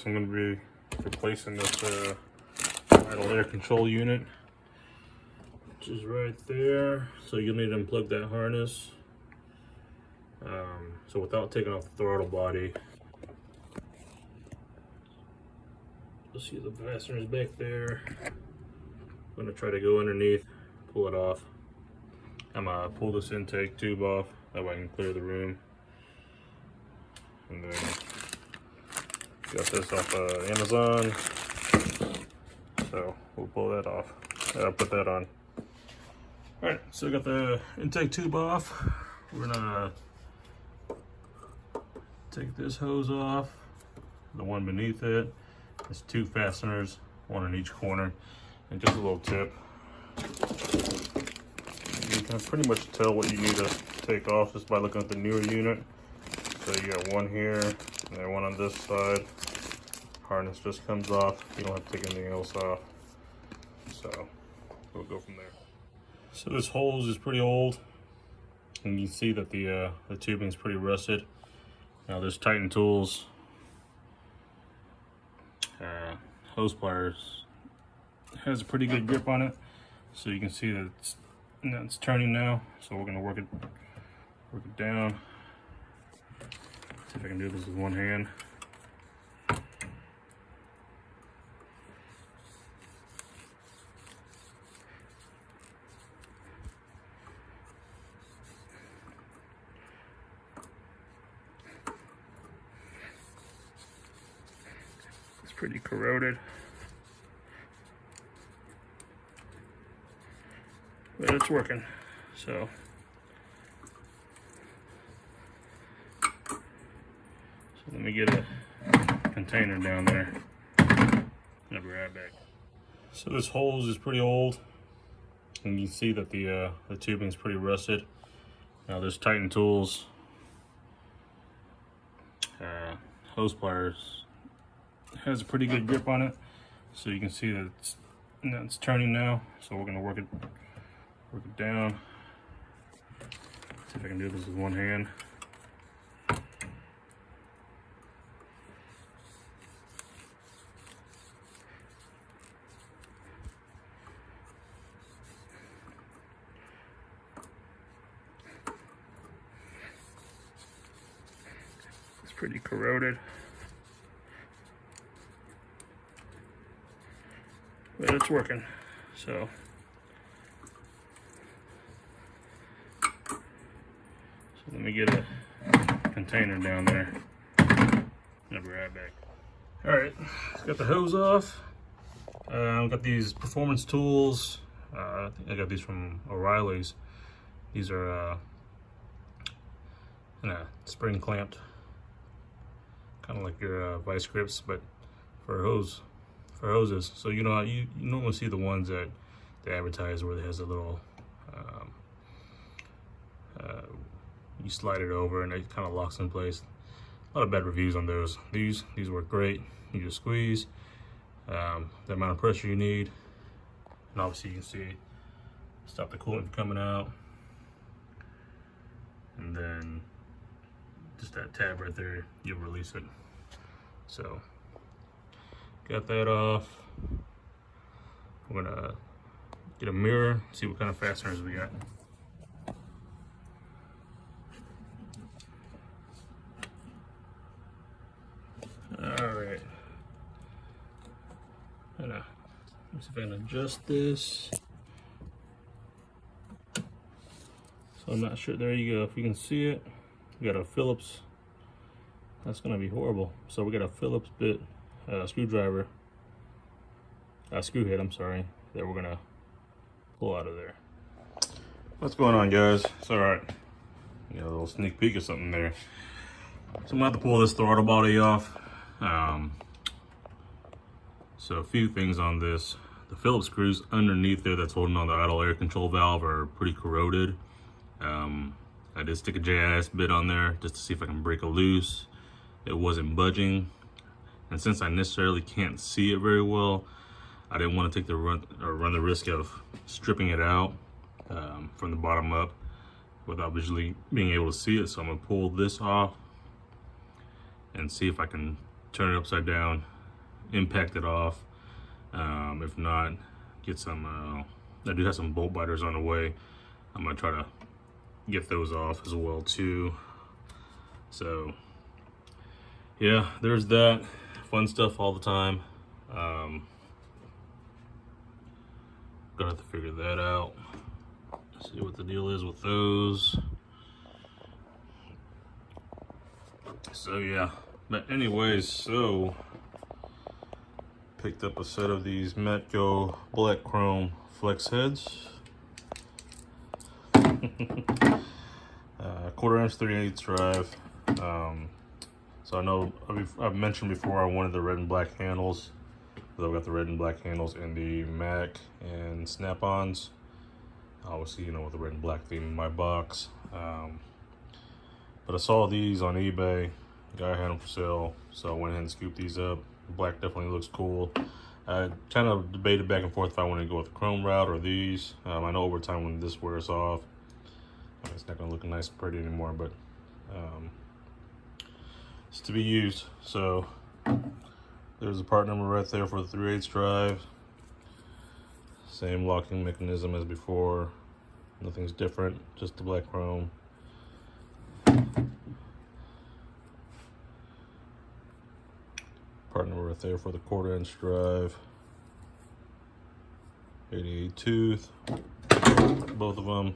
I'm going to be replacing this idle air control unit, which is right there. So you'll need to unplug that harness. So without taking off the throttle body, you'll see the fasteners back there. I'm going to try to go underneath, pull it off. I'm going to pull this intake tube off, that way I can clear the room. And then got this off Amazon, so we'll pull that off. I'll put that on. Alright, so I got the intake tube off. We're gonna take this hose off, the one beneath it. There's two fasteners, one in each corner, and just a little tip. You can pretty much tell what you need to take off just by looking at the newer unit. So you got one here, and then one on this side. Harness just comes off. You don't have to take anything else off. So we'll go from there. So this hose is pretty old, and you can see that the tubing is pretty rusted. Now this Titan Tools hose pliers has a pretty good grip on it. So you can see that it's turning now. So we're gonna work it down. See if I can do this with one hand. It's pretty corroded, but it's working. So let me get a container down there. I'll be right back. So this hose is pretty old, and you can see that the tubing is pretty rusted. Now this Titan Tools hose pliers has a pretty good grip on it. So you can see that it's turning now. So we're gonna work it down. See if I can do this with one hand. It's pretty corroded, but it's working. So let me get a container down there. I'll be right back. All right, got the hose off. I've got these performance tools. I think I got these from O'Reilly's. These are spring clamped, kind of like your vice grips, but for hoses. So you know, you normally see the ones that they advertise where it has a little you slide it over and it kind of locks in place. A lot of bad reviews on those. These work great. You just squeeze the amount of pressure you need, and obviously you can see stop the coolant from coming out, and then just that tab right there, you'll release it. So got that off. I'm gonna get a mirror, see what kind of fasteners we got. All right. Let's see if I can adjust this. So I'm not sure. There you go. If you can see it, we got a Phillips. That's gonna be horrible. So we got a Phillips bit screwdriver, screw head, I'm sorry, that we're gonna pull out of there. What's going on, guys? It's all right. You got a little sneak peek or something there. So I'm gonna have to pull this throttle body off. So a few things on this. The Phillips screws underneath there that's holding on the idle air control valve are pretty corroded. I did stick a JIS bit on there just to see if I can break it loose. It wasn't budging, and since I necessarily can't see it very well, I didn't want to take the run the risk of stripping it out from the bottom up without visually being able to see it. So I'm gonna pull this off and see if I can turn it upside down impact it off. If not, get some, I do have some bolt biters on the way. I'm gonna try to get those off as well too. So yeah, there's that. Fun stuff all the time. Gonna have to figure that out. See what the deal is with those. So yeah, but anyways, so picked up a set of these Matco black chrome flex heads. 1/4 inch 3/8 drive. So I know I've mentioned before I wanted the red and black handles. I've got the red and black handles in the Mac and Snap-ons. Obviously, you know, with the red and black theme in my box. But I saw these on eBay. Guy had them for sale, so I went ahead and scooped these up. Black definitely looks cool. I kind of debated back and forth if I wanted to go with the chrome route or these. I know over time when this wears off, it's not going to look nice and pretty anymore, but it's to be used. So there's the part number right there for the 3/8 drive. Same locking mechanism as before. Nothing's different, just the black chrome. Part number right there for the 1/4 inch drive. 88 tooth, both of them.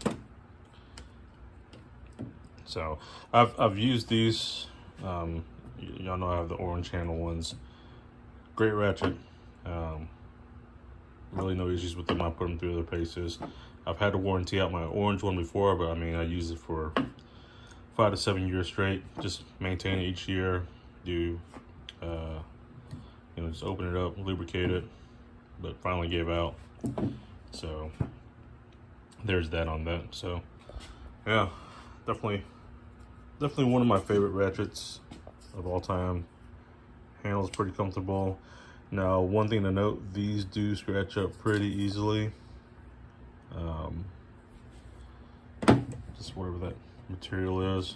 So I've used these. Y'all know I have the orange handle ones. Great ratchet. Really no issues with them. I put them through their paces. I've had to warranty out my orange one before, but I mean, I use it for 5 to 7 years straight. Just maintain it each year. Do you know, just open it up, lubricate it, but finally gave out. So there's that on that. So yeah, definitely one of my favorite ratchets of all time. Handle's pretty comfortable. Now, one thing to note, these do scratch up pretty easily. Just whatever that material is.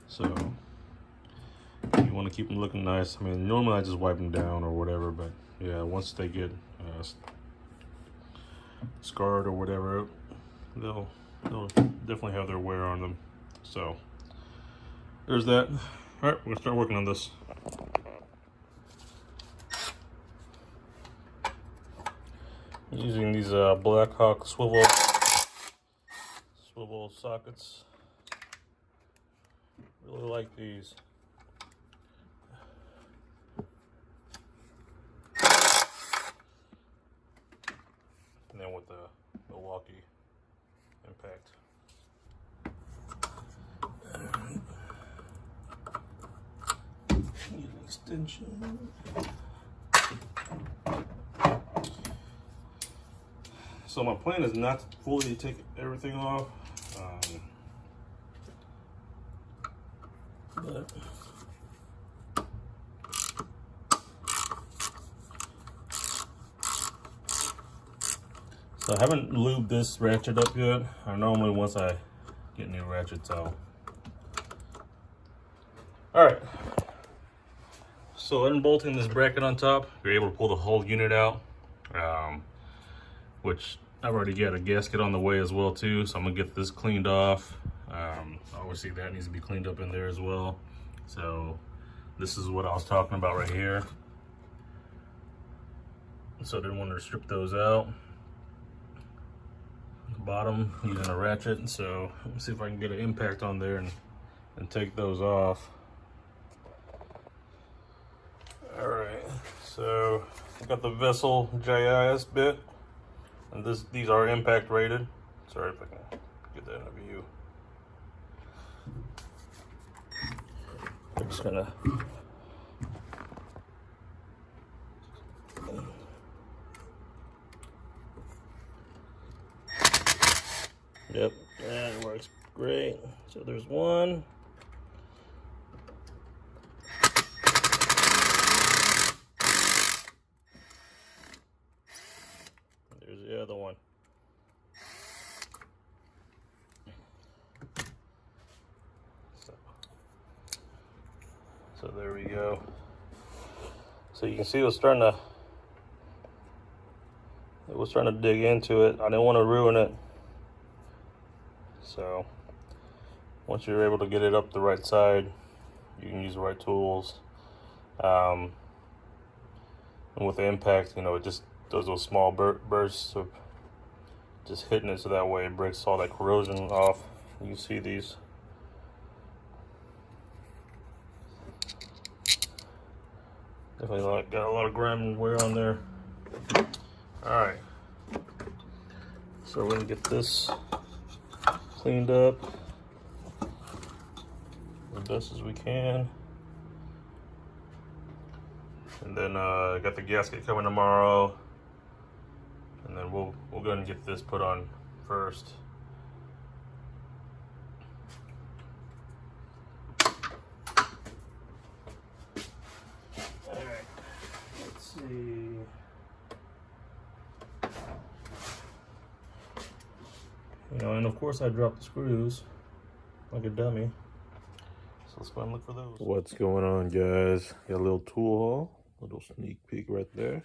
So you want to keep them looking nice. I mean, normally I just wipe them down or whatever, but yeah, once they get scarred or whatever, they'll definitely have their wear on them. So there's that. All right, we're gonna start working on this. Using these Blackhawk swivel sockets. Really like these. And then with the Milwaukee impact. Need an extension. So my plan is not to fully take everything off, but so I haven't lubed this ratchet up yet. I normally, once I get new ratchets out. All right. So unbolting this bracket on top, you're able to pull the whole unit out, which I've already got a gasket on the way as well too. So I'm gonna get this cleaned off. Obviously that needs to be cleaned up in there as well. So this is what I was talking about right here. So I didn't want to strip those out. The bottom using a ratchet. So let me see if I can get an impact on there and take those off. All right, so I got the Vessel JIS bit, and these are impact rated. Sorry if I can get that in a view. I'm just gonna yep, that works great. So there's one. There's the other one. So there we go. So you can see it was trying to dig into it. I didn't want to ruin it. So once you're able to get it up the right side, you can use the right tools. And with the impact, you know, it just does those small bursts of just hitting it, so that way it breaks all that corrosion off. You can see these. Definitely got a lot of grime and wear on there. Alright. So we're gonna get this cleaned up as best as we can. And then I got the gasket coming tomorrow. And then we'll go ahead and get this put on first. Alright, let's see. You know, and of course I dropped the screws like a dummy. So let's go and look for those. What's going on, guys? Got a little tool haul, little sneak peek right there.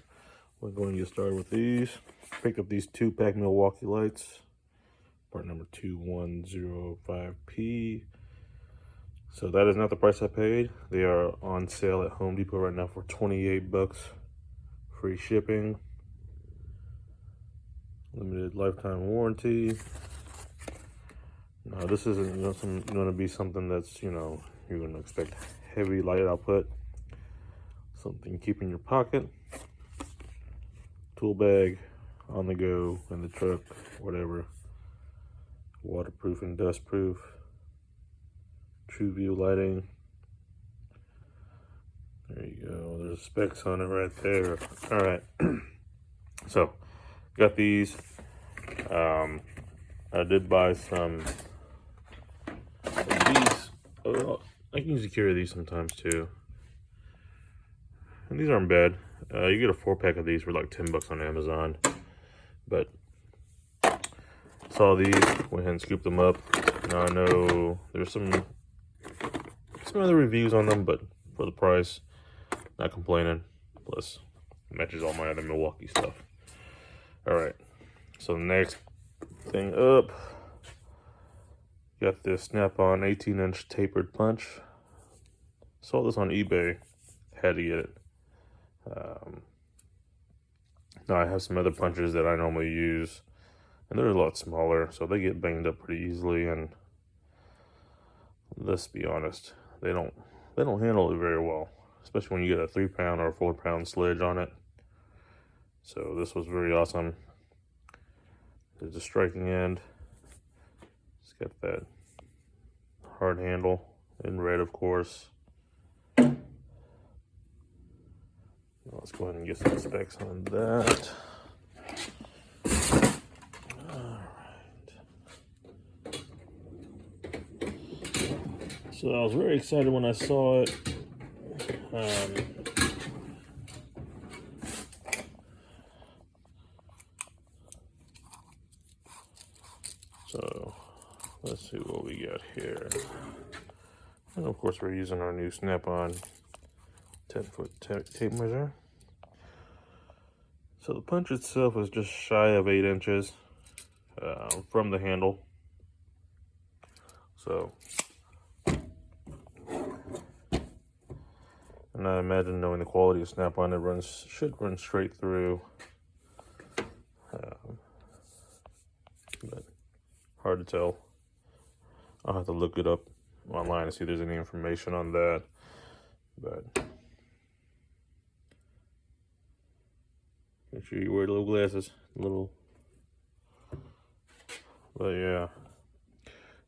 We're going to get started with these. Picked up these 2-pack Milwaukee lights, part number 2105P. So that is not the price I paid. They are on sale at Home Depot right now for 28 bucks, free shipping, limited lifetime warranty. Now this isn't going to be something that's, you know, you're going to expect heavy light output. Something you keep in your pocket, tool bag, on the go, in the truck, whatever. Waterproof and dust proof. True view lighting. There you go. There's specs on it right there. All right. So got these. I did buy some of these. Oh, I can usually carry these sometimes too. And these aren't bad. You get a 4-pack of these for like 10 bucks on Amazon. But saw these, went ahead and scooped them up. Now I know there's some other reviews on them, but for the price, not complaining. Plus, matches all my other Milwaukee stuff. All right. So the next thing up, got this Snap-on 18-inch tapered punch. Saw this on eBay. Had to get it. Now I have some other punches that I normally use, and they're a lot smaller, so they get banged up pretty easily. And let's be honest, they don't handle it very well, especially when you get a 3-pound or a 4-pound sledge on it. So this was very awesome. There's a striking end. It's got that hard handle in red, of course. Let's go ahead and get some specs on that. Alright. So I was very excited when I saw it. So let's see what we got here. And of course we're using our new Snap-on 10-foot tape measure. So the punch itself is just shy of 8 inches from the handle. So, and I imagine, knowing the quality of Snap-on, it should run straight through. But hard to tell. I'll have to look it up online to see if there's any information on that. But make sure you wear little glasses, but yeah,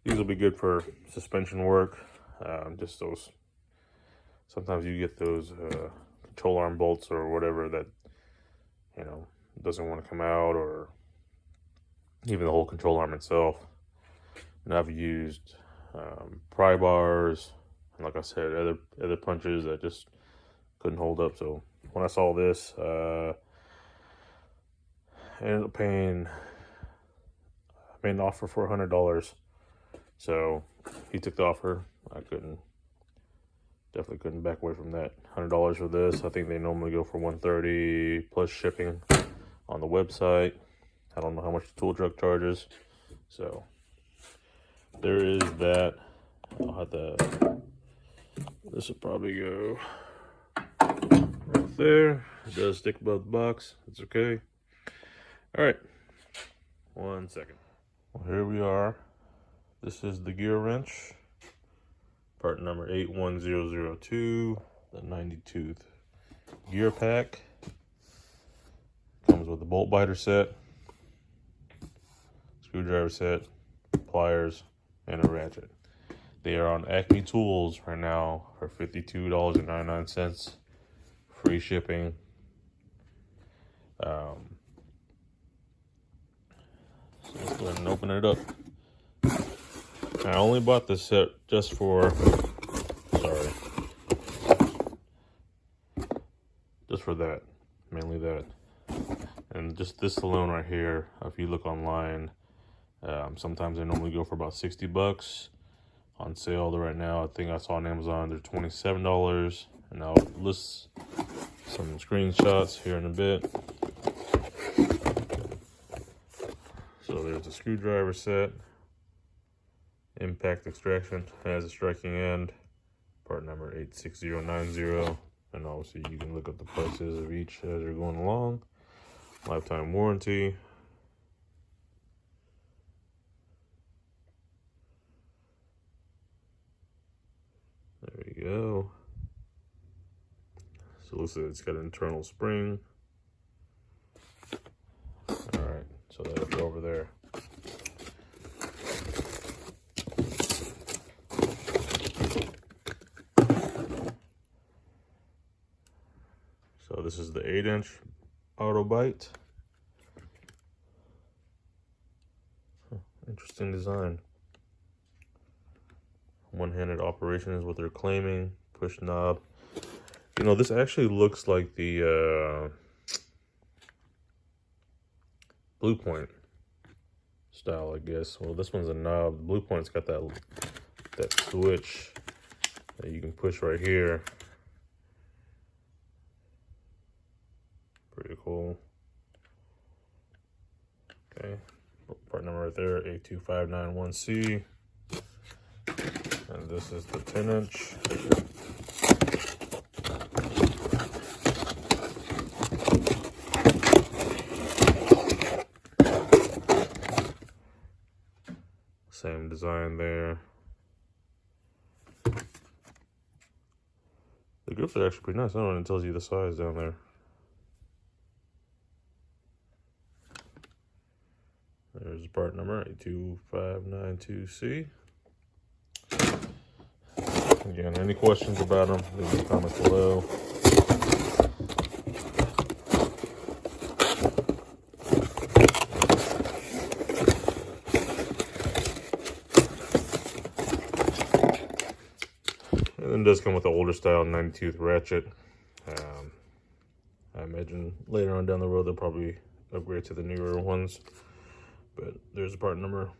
these will be good for suspension work. Just those, sometimes you get those control arm bolts or whatever that, you know, doesn't want to come out, or even the whole control arm itself. And I've used pry bars, and like I said, other punches that just couldn't hold up. So when I saw this, I ended up paying, I made an offer for $100. So he took the offer. I couldn't Definitely couldn't back away from that. $100 for this. I think they normally go for $130 plus shipping on the website. I don't know how much the tool truck charges. So there is that. I'll have to, this will probably go right there. It does stick above the box. It's okay. All right. 1 second. Well, here we are. This is the Gearwrench. Part number 81002. The 90 tooth gear pack. Comes with a bolt biter set, screwdriver set, pliers, and a ratchet. They are on Acme Tools right now for $52.99, free shipping. So let's go ahead and open it up. I only bought this set just for, just for that, mainly that. And just this alone right here, if you look online, sometimes they normally go for about $60 on sale. Right now, I think I saw on Amazon they're $27, and I'll list some screenshots here in a bit. So there's a screwdriver set, impact extraction, has a striking end, part number 86090, and obviously you can look up the prices of each as you're going along. Lifetime warranty. There we go. So it looks like it's got an internal spring. All right, so that'll go over there. So this is the 8-inch auto bite. Interesting design. One-handed operation is what they're claiming. Push knob. You know, this actually looks like the Blue Point style, I guess. Well, this one's a knob. The Blue Point's got that switch that you can push right here. Pretty cool. Okay, part number right there, 82591C. And this is the 10-inch. Same design there. The grips are actually pretty nice. I don't know, it tells you the size down there. There's part number 82592C. Again, any questions about them, leave in the comments below. And then it does come with the older style 90 tooth ratchet. I imagine later on down the road they'll probably upgrade to the newer ones. But there's a part number.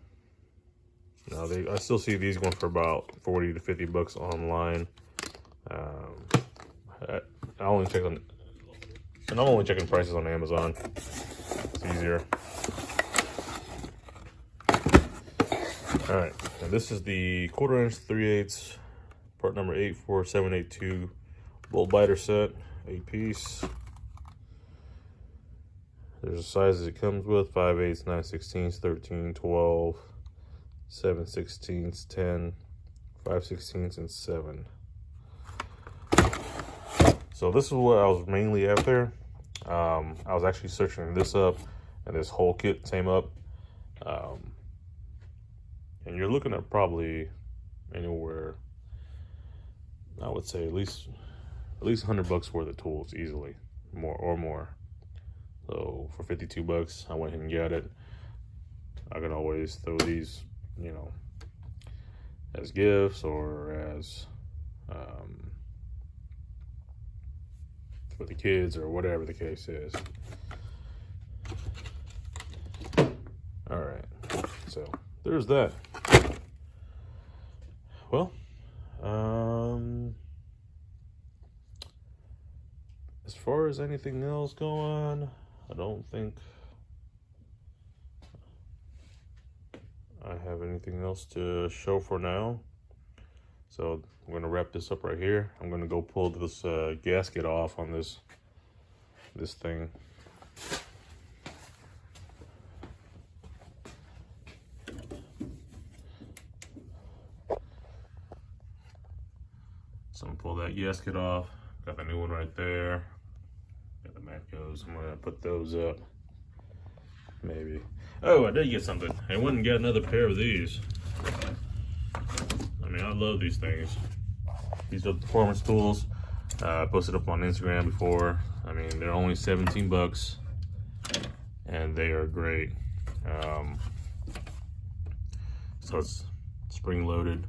Now I still see these going for about $40 to $50 online. I only check on, and I'm only checking prices on Amazon. It's easier. All right, and this is the 1/4 inch 3/8, part number 84782 bolt biter set, 8-piece. There's the sizes it comes with: 5/8, 9/16, 13, 12, 7/16, 10, 5/16, and 7. So this is what I was mainly after. I was actually searching this up, and this whole kit came up. And you're looking at probably anywhere, I would say at least $100 worth of tools easily, more. So for $52, I went ahead and got it. I can always throw these, you know, as gifts or as for the kids or whatever the case is. All right, so there's that. Well, there's anything else going. I don't think I have anything else to show for now. So I'm gonna wrap this up right here. I'm gonna go pull this gasket off on this thing. So I'm gonna pull that gasket off. Got the new one right there. Got the Matcos. I'm gonna put those up. Maybe. Oh, I did get something. I went and got another pair of these. I mean, I love these things. These are performance tools. I posted up on Instagram before. I mean, they're only 17 bucks and they are great. So it's spring loaded.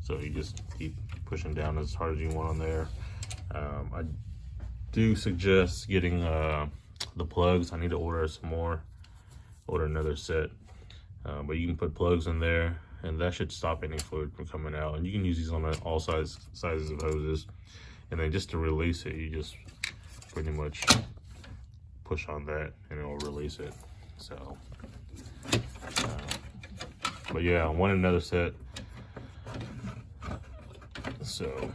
So you just keep pushing down as hard as you want on there. I do suggest getting the plugs. I need to order some more. Order another set. But you can put plugs in there and that should stop any fluid from coming out. And you can use these on all sizes of hoses. And then just to release it, you just pretty much push on that and it'll release it. So, but yeah, I want another set. So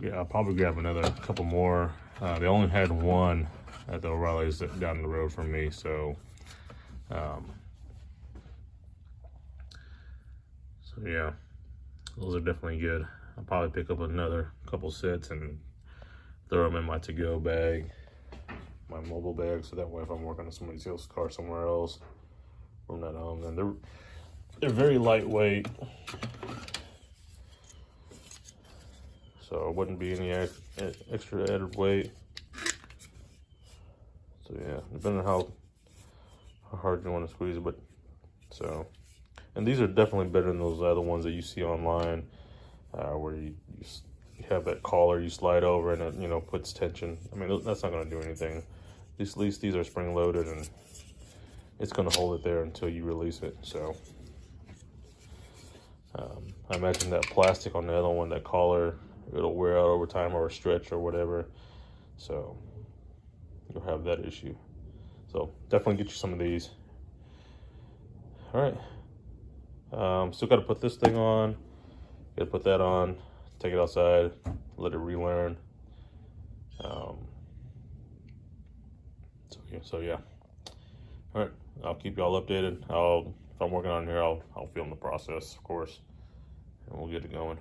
yeah, I'll probably grab another couple more. They only had one at the O'Reilly's down the road from me. So, so yeah, those are definitely good. I'll probably pick up another couple sets and throw them in my to-go bag, my mobile bag, so that way if I'm working on somebody else's car somewhere else, or I'm not home, then they're very lightweight, so it wouldn't be any extra added weight. So yeah, depending on how hard you want to squeeze it, but so, and these are definitely better than those other ones that you see online, where you have that collar you slide over and it, you know, puts tension. I mean, that's not going to do anything. At least these are spring loaded and it's going to hold it there until you release it. So I imagine that plastic on the other one, that collar, it'll wear out over time or stretch or whatever. So you'll have that issue. So definitely get you some of these. All right. Still got to put this thing on. Got to put that on. Take it outside. Let it relearn. So yeah. All right. I'll keep y'all updated. If I'm working on here, I'll film the process, of course, and we'll get it going.